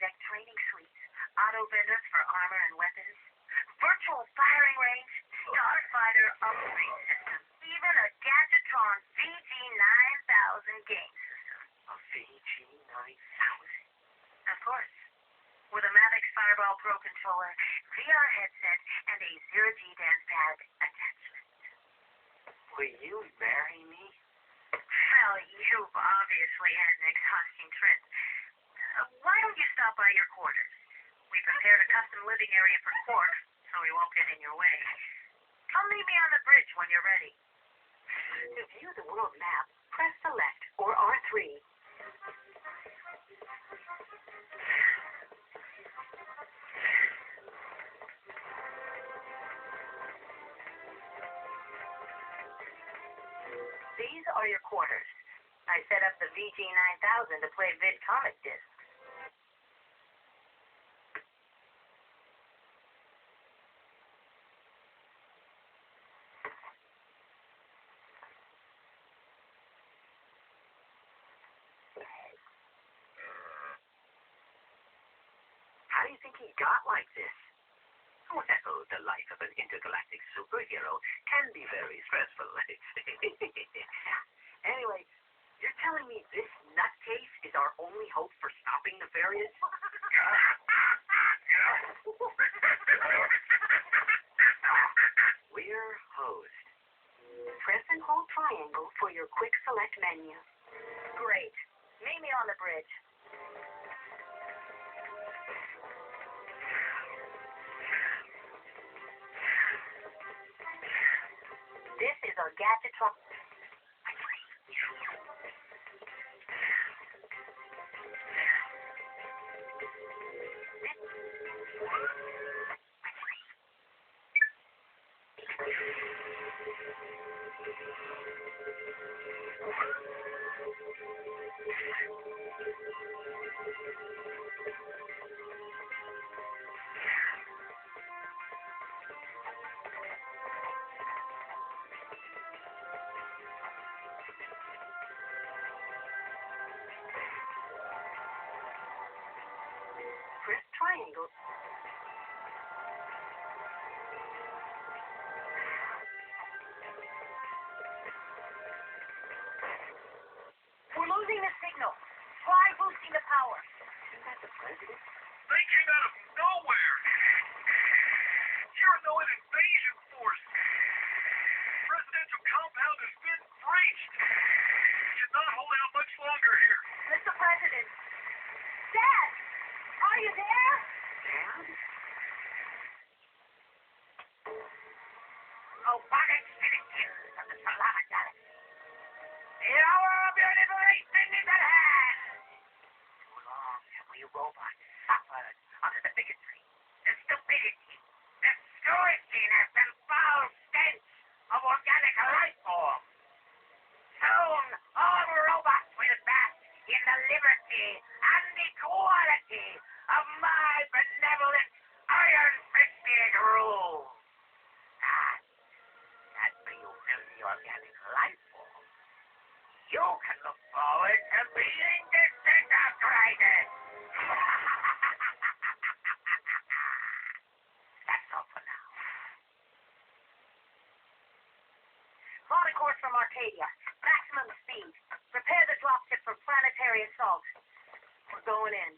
high-tech training suites, auto vendors for armor and weapons, virtual firing range, starfighter upgrade system, even a Gadgetron VG9000 game system. A VG9000? Of course. With a Mavic Fireball Pro controller, VR headset, and a zero-G dance pad attachment. Will you marry me? Well, you've obviously had an exhausting trip. Why don't you stop by your quarters? We prepared a custom living area for Quark, so we won't get in your way. Come meet me on the bridge when you're ready. To view the world map, press Select or R3. These are your quarters. I set up the VG9000 to play vid comic discs. How do you think he got like this? Well, the life of an intergalactic superhero can be very stressful. Anyway, you're telling me this nutcase is our only hope for stopping nefarious? We're hosed. Press and hold triangle for your quick select menu. Great. Meet me on the bridge. This is our Gadgetron. Press triangle. We're losing the signal. Try boosting the power. Isn't that the president? They came out of nowhere. You're no invasion force. Presidential compound has been breached. Cannot hold out much longer here. Mr. President. Dad! Are you there? Dad? Oh, what a citizens of the Solana Galaxy. The hour of your liberation is at hand. Too long have we robots suffered under the bigotry, the stupidity, the scourginess, and foul stench of organic life forms. Soon, all robots will bask in the liberty and equality of my benevolent, iron-fisted rule. That for you filthy organic life forms, you can look forward to being disintegrated. That's all for now. Plot a course from Arcadia. Maximum speed. Prepare the dropship for planetary assault. We're going in.